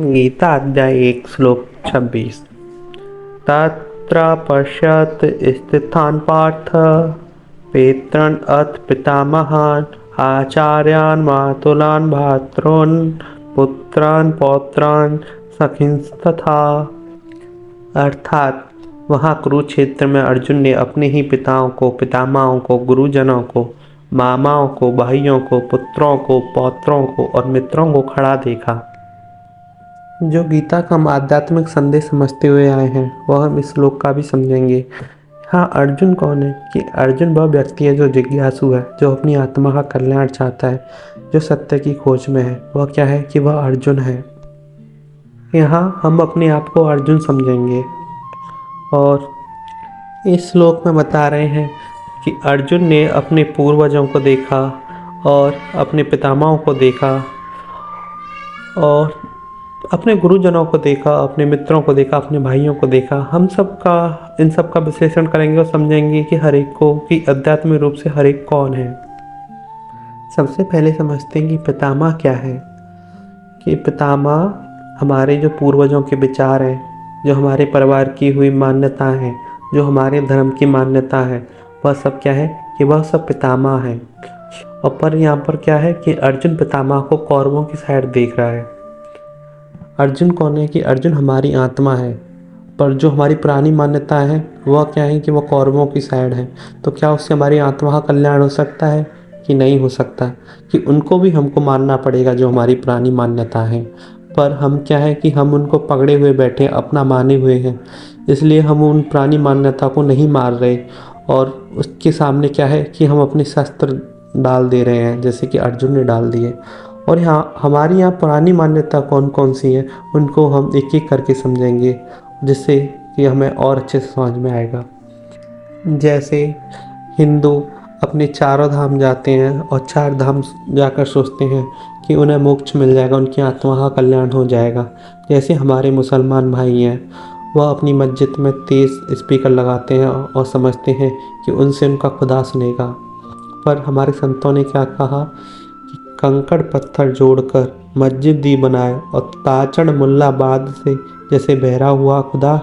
गीता अध्याय 1 श्लोक 26। तत्र पश्यत् स्थितान् पार्थ पितॄन् अथ पितामहान् आचार्यान् मातुलान् भ्रातॄन् पुत्रान् पौत्रान् सखींस्तथा। अर्थात वहाँ कुरुक्षेत्र में अर्जुन ने अपने ही पिताओं को, पितामहों को, गुरुजनों को, मामाओं को, भाइयों को, पुत्रों को, पौत्रों को और मित्रों को खड़ा देखा। जो गीता का हम आध्यात्मिक संदेश समझते हुए आए हैं वह हम इस श्लोक का भी समझेंगे। हाँ, अर्जुन कौन है? कि अर्जुन वह व्यक्ति है जो जिज्ञासु है, जो अपनी आत्मा का कल्याण चाहता है, जो सत्य की खोज में है। वह क्या है? कि वह अर्जुन है। यहाँ हम अपने आप को अर्जुन समझेंगे और इस श्लोक में बता रहे हैं कि अर्जुन ने अपने पूर्वजों को देखा और अपने पितामहों को देखा और अपने गुरुजनों को देखा, अपने मित्रों को देखा, अपने भाइयों को देखा। हम सब का इन सब का विश्लेषण करेंगे और समझेंगे कि हर एक को, कि आध्यात्मिक रूप से हर एक कौन है। सबसे पहले समझते हैं कि पितामह क्या है। कि पितामह हमारे जो पूर्वजों के विचार हैं, जो हमारे परिवार की हुई मान्यता है, जो हमारे धर्म की मान्यता है, वह सब क्या है? कि वह सब पितामह है। और पर यहाँ पर क्या है कि अर्जुन पितामह को कौरवों की साइड देख रहा है। अर्जुन कौन है? कि अर्जुन हमारी आत्मा है, पर जो हमारी पुरानी मान्यता है वह क्या है? कि वह कौरवों की साइड है। तो क्या उससे हमारी आत्मा का कल्याण हो सकता है? कि नहीं हो सकता। कि उनको भी हमको मानना पड़ेगा जो हमारी पुरानी मान्यता है। पर हम क्या है कि हम उनको पकड़े हुए बैठे, अपना माने हुए हैं, इसलिए हम उन पुरानी मान्यता को नहीं मार रहे। और उसके सामने क्या है कि हम अपने शस्त्र डाल दे रहे हैं, जैसे कि अर्जुन ने डाल दिए। और यहाँ हमारी यहाँ पुरानी मान्यता कौन कौन सी है उनको हम एक एक करके समझेंगे, जिससे कि हमें और अच्छे से समझ में आएगा। जैसे हिंदू अपने चारों धाम जाते हैं और चार धाम जाकर सोचते हैं कि उन्हें मोक्ष मिल जाएगा, उनकी आत्मा का कल्याण हो जाएगा। जैसे हमारे मुसलमान भाई हैं, वह अपनी मस्जिद में तेज़ स्पीकर लगाते हैं और समझते हैं कि उनसे उनका खुदा सुनेगा। पर हमारे संतों ने क्या कहा? कंकड़ पत्थर जोड़कर मस्जिद दी बनाए और ताचड़ मुल्लाबाद से जैसे बहरा हुआ खुदा।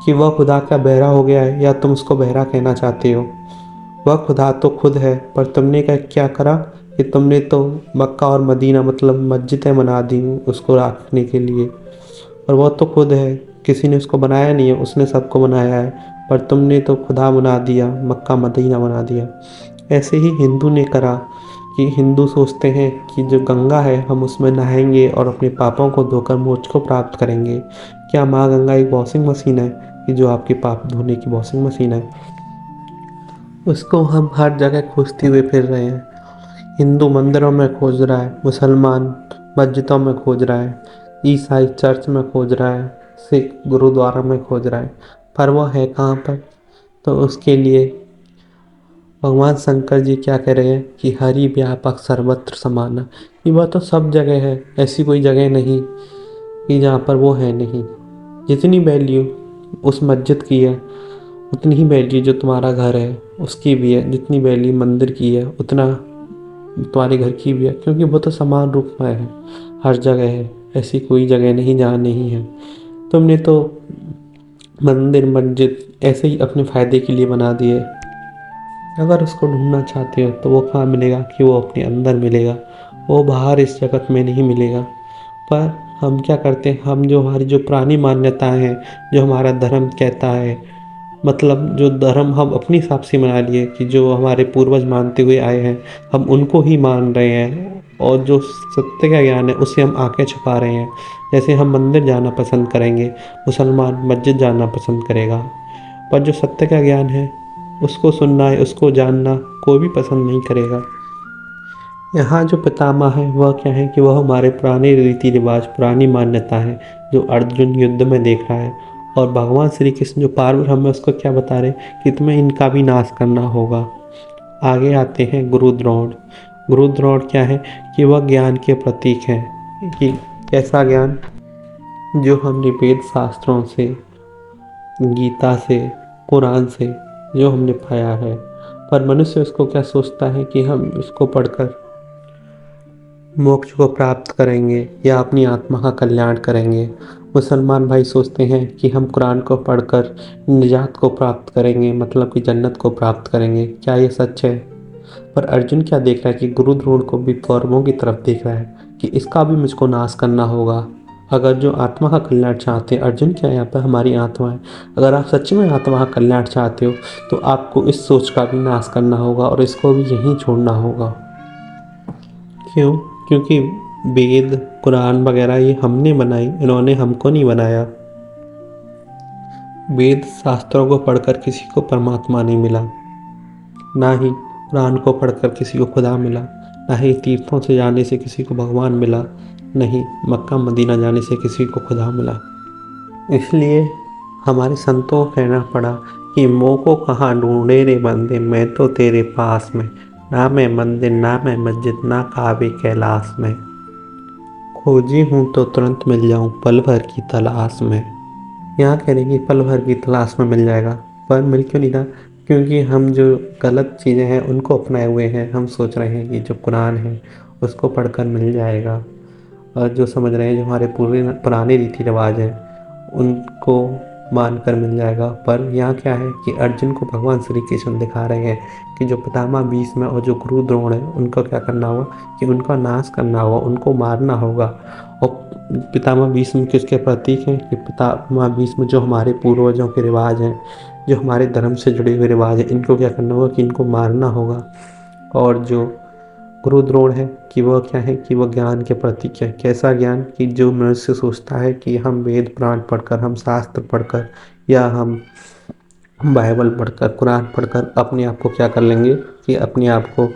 कि वह खुदा क्या बहरा हो गया है या तुम उसको बहरा कहना चाहते हो? वह खुदा तो खुद है, पर तुमने क्या करा कि तुमने तो मक्का और मदीना मतलब मस्जिदें बना दी उसको रखने के लिए। और वह तो खुद है, किसी ने उसको बनाया नहीं है, उसने सबको बनाया है, पर तुमने तो खुदा बना दिया, मक्का मदीना बना दिया। ऐसे ही हिंदू ने करा। कि हिंदू सोचते हैं कि जो गंगा है हम उसमें नहाएंगे और अपने पापों को धोकर मोक्ष को प्राप्त करेंगे। क्या माँ गंगा एक वॉशिंग मशीन है कि जो आपके पाप धोने की वॉशिंग मशीन है? उसको हम हर जगह खोजते हुए फिर रहे हैं। हिंदू मंदिरों में खोज रहा है, मुसलमान मस्जिदों में खोज रहा है, ईसाई चर्च में खोज रहा है, सिख गुरुद्वारा में खोज रहा है, पर वह है कहाँ पर? तो उसके लिए भगवान शंकर जी क्या कह रहे हैं कि हरि व्यापक सर्वत्र समाना। ये वह तो सब जगह है, ऐसी कोई जगह नहीं कि जहाँ पर वो है नहीं। जितनी वैल्यू उस मस्जिद की है उतनी ही वैल्यू जो तुम्हारा घर है उसकी भी है। जितनी वैल्यू मंदिर की है उतना तुम्हारे घर की भी है, क्योंकि वो तो समान रूप में है, हर जगह है। ऐसी कोई जगह नहीं जहाँ नहीं है। तुमने तो मंदिर मस्जिद ऐसे ही अपने फ़ायदे के लिए बना दिए। अगर उसको ढूंढना चाहते हो तो वो कहाँ मिलेगा? कि वो अपने अंदर मिलेगा, वो बाहर इस जगत में नहीं मिलेगा। पर हम क्या करते हैं? हम जो हमारी जो पुरानी मान्यताएं हैं, जो हमारा धर्म कहता है, मतलब जो धर्म हम अपने हिसाब से बना लिए, कि जो हमारे पूर्वज मानते हुए आए हैं हम उनको ही मान रहे हैं। और जो सत्य का ज्ञान है उससे हम आंखें छुपा रहे हैं। जैसे हम मंदिर जाना पसंद करेंगे, मुसलमान मस्जिद जाना पसंद करेगा, पर जो सत्य का ज्ञान है उसको सुनना है, उसको जानना कोई भी पसंद नहीं करेगा। यहाँ जो पितामह है वह क्या है? कि वह हमारे पुराने रीति रिवाज, पुरानी मान्यता है जो अर्जुन युद्ध में देख रहा है। और भगवान श्री कृष्ण जो पार्वती में उसको क्या बता रहे कि तुम्हें इनका भी नाश करना होगा। आगे आते हैं गुरु द्रोण। गुरु द्रोण क्या है? कि वह ज्ञान के प्रतीक हैं। कि ऐसा ज्ञान जो हमने वेद शास्त्रों से, गीता से, कुरान से जो हमने पाया है। पर मनुष्य उसको क्या सोचता है? कि हम इसको पढ़कर मोक्ष को प्राप्त करेंगे या अपनी आत्मा का कल्याण करेंगे। मुसलमान भाई सोचते हैं कि हम कुरान को पढ़कर निजात को प्राप्त करेंगे, मतलब कि जन्नत को प्राप्त करेंगे। क्या ये सच है? पर अर्जुन क्या देख रहा है कि गुरु द्रोण को भी कौरवों की तरफ देख रहा है कि इसका भी मुझको नाश करना होगा। अगर जो आत्मा का कल्याण चाहते हैं, अर्जुन क्या यहाँ पर हमारी आत्मा है, अगर आप सच्ची में आत्मा का कल्याण चाहते हो तो आपको इस सोच का भी नाश करना होगा और इसको भी यहीं छोड़ना होगा। क्यों? क्योंकि वेद कुरान वगैरह ये हमने बनाई, इन्होंने हमको नहीं बनाया। वेद शास्त्रों को पढ़कर किसी को परमात्मा नहीं मिला, ना ही कुरान को पढ़कर किसी को खुदा मिला, ना ही तीर्थों से जाने से किसी को भगवान मिला, नहीं मक्का मदीना जाने से किसी को खुदा मिला। इसलिए हमारे संतों को कहना पड़ा कि मोह को कहाँ ढूंढे रे बंदे, मैं तो तेरे पास में, ना मैं मंदिर ना मैं मस्जिद ना काबे कैलाश में, खोजी हूँ तो तुरंत मिल जाऊँ पल भर की तलाश में। यहाँ कह रहे कि पल भर की तलाश में मिल जाएगा, पर मिल क्यों नहीं रहा? क्योंकि हम जो गलत चीज़ें हैं उनको अपनाए हुए हैं। हम सोच रहे हैं कि जो कुरान है उसको पढ़कर मिल जाएगा, और जो समझ रहे हैं जो हमारे पूरे पुराने रीति रिवाज हैं उनको मानकर मिल जाएगा। पर यहाँ क्या है कि अर्जुन को भगवान श्री कृष्ण दिखा रहे हैं कि जो पितामह भीष्म है और जो गुरु द्रोण है उनको क्या करना होगा कि उनका नाश करना होगा, उनको मारना होगा। और पितामह भीष्म किसके प्रतीक हैं? कि पितामह भीष्म जो हमारे पूर्वजों के रिवाज हैं, जो हमारे धर्म से जुड़े हुए रिवाज हैं, इनको क्या करना होगा कि इनको मारना होगा। और जो गुरु द्रोण है कि वह क्या है कि वह ज्ञान के प्रतीक है। कैसा ज्ञान? कि जो मनुष्य सोचता है कि हम वेद पुराण पढ़कर, हम शास्त्र पढ़कर या हम बाइबल पढ़कर, कुरान पढ़कर अपने आप को क्या कर लेंगे कि अपने आप को,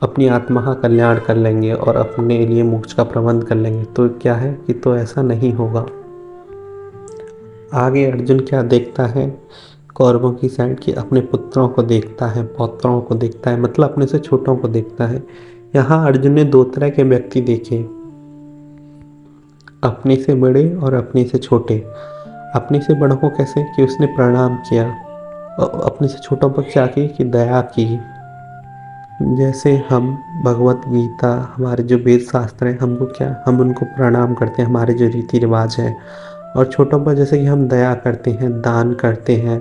अपनी आत्मा का कल्याण कर लेंगे और अपने लिए मोक्ष का प्रबंध कर लेंगे। तो क्या है कि तो ऐसा नहीं होगा। आगे अर्जुन क्या देखता है कौरवों की साइड की, अपने पुत्रों को देखता है, पौत्रों को देखता है, मतलब अपने से छोटों को देखता है। यहाँ अर्जुन ने दो तरह के व्यक्ति देखे, अपने से बड़े और अपने से छोटे। अपने से बड़ों को कैसे कि उसने प्रणाम किया, और अपने से छोटों पर क्या की कि दया की। जैसे हम भगवत गीता, हमारे जो वेद शास्त्र हैं, हमको क्या, हम उनको प्रणाम करते हैं, हमारे जो रीति रिवाज हैं। और छोटों पर जैसे कि हम दया करते हैं, दान करते हैं,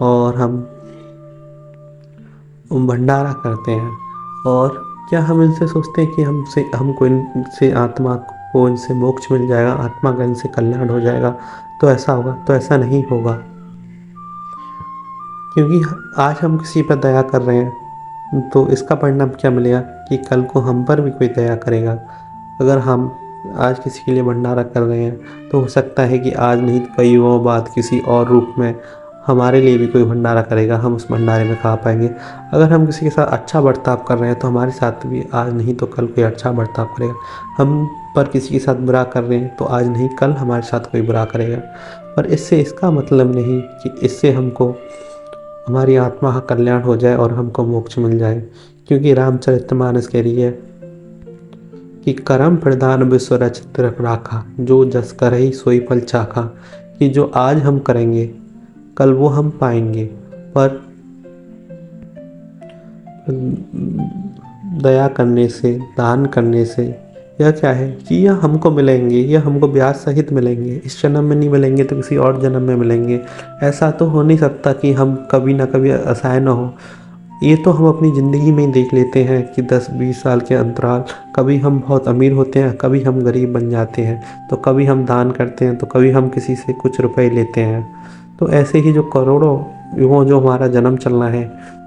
और हम भंडारा करते हैं। और क्या हम इनसे सोचते हैं कि हमको इनसे आत्मा को, इनसे मोक्ष मिल जाएगा, आत्मा का इनसे कल्याण हो जाएगा? तो ऐसा होगा? तो ऐसा नहीं होगा। क्योंकि आज हम किसी पर दया कर रहे हैं तो इसका परिणाम क्या मिलेगा कि कल को हम पर भी कोई दया करेगा। अगर हम आज किसी के लिए भंडारा कर रहे हैं तो हो सकता है कि आज नहीं तो कई युगों बाद किसी और रूप में हमारे लिए भी कोई भंडारा करेगा, हम उस भंडारे में खा पाएंगे। अगर हम किसी के साथ अच्छा बर्ताव कर रहे हैं तो हमारे साथ भी आज नहीं तो कल कोई अच्छा बर्ताव करेगा। हम पर किसी के साथ बुरा कर रहे हैं तो आज नहीं कल हमारे साथ कोई बुरा करेगा। पर इससे इसका मतलब नहीं कि इससे हमको हमारी आत्मा का कल्याण हो जाए और हमको मोक्ष मिल जाए। क्योंकि रामचरितमानस कह रही है कि करम प्रधान विश्व रचित राखा, जो जस करहि सोई फल चाखा। कि जो आज हम करेंगे कल वो हम पाएंगे। पर दया करने से, दान करने से यह क्या है कि यह हमको मिलेंगे, यह हमको ब्याज सहित मिलेंगे। इस जन्म में नहीं मिलेंगे तो किसी और जन्म में मिलेंगे। ऐसा तो हो नहीं सकता कि हम कभी ना कभी असहाय ना हो। ये तो हम अपनी ज़िंदगी में ही देख लेते हैं कि 10-20 साल के अंतराल, कभी हम बहुत अमीर होते हैं, कभी हम गरीब बन जाते हैं, तो कभी हम दान करते हैं, तो कभी हम किसी से कुछ रुपए लेते हैं। तो ऐसे ही जो करोड़ों युगों जो हमारा जन्म चलना है,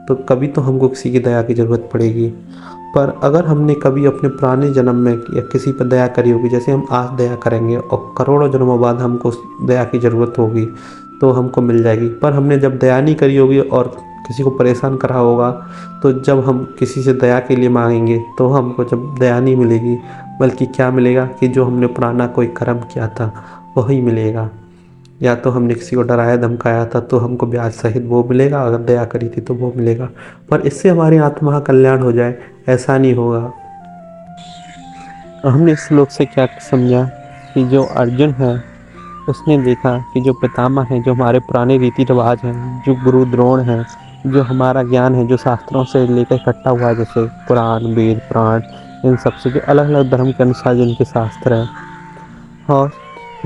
तो कभी तो हमको किसी की दया की ज़रूरत पड़ेगी। पर अगर हमने कभी अपने पुराने जन्म में या किसी पर दया करी होगी, जैसे हम आज दया करेंगे और करोड़ों जन्मों बाद हमको उस दया की ज़रूरत होगी तो हमको मिल जाएगी। पर हमने जब दया नहीं करी होगी और किसी को परेशान करा होगा, तो जब हम किसी से दया के लिए मांगेंगे तो हमको जब दया नहीं मिलेगी, बल्कि क्या मिलेगा कि जो हमने पुराना कोई कर्म किया था वही मिलेगा। या तो हमने किसी को डराया धमकाया था तो हमको ब्याज सहित वो मिलेगा, अगर दया करी थी तो वो मिलेगा। पर इससे हमारी आत्मा का कल्याण हो जाए, ऐसा नहीं होगा। हमने इस श्लोक से क्या समझा कि जो अर्जुन है उसने देखा कि जो पितामह हैं, जो हमारे पुराने रीति रिवाज हैं, जो गुरु द्रोण हैं, जो हमारा ज्ञान है, जो शास्त्रों से लेकर इकट्ठा हुआ है, जैसे पुराण वेद पुराण, इन सब से, जो अलग अलग धर्म के अनुसार जिनके शास्त्र हैं। और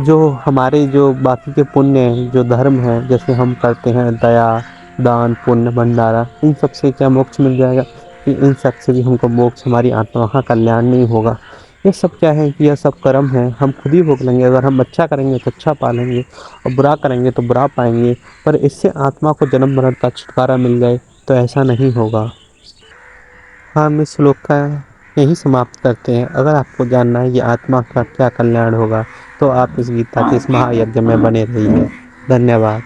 जो हमारे जो बाकी के पुण्य हैं, जो धर्म हैं, जैसे हम करते हैं दया, दान, पुण्य, भंडारा, इन सब से क्या मोक्ष मिल जाएगा? कि इन सब से भी हमको मोक्ष, हमारी आत्मा का कल्याण नहीं होगा। ये सब क्या है कि यह सब कर्म है, हम खुद ही भोग लेंगे। अगर हम अच्छा करेंगे तो अच्छा पालेंगे, और बुरा करेंगे तो बुरा पाएंगे। पर इससे आत्मा को जन्म मरण का छुटकारा मिल जाए तो ऐसा नहीं होगा। हम इस श्लोक का यही समाप्त करते हैं। अगर आपको जानना है कि आत्मा का क्या कल्याण होगा तो आप इस गीता के इस महायज्ञ में बने रहिए। धन्यवाद।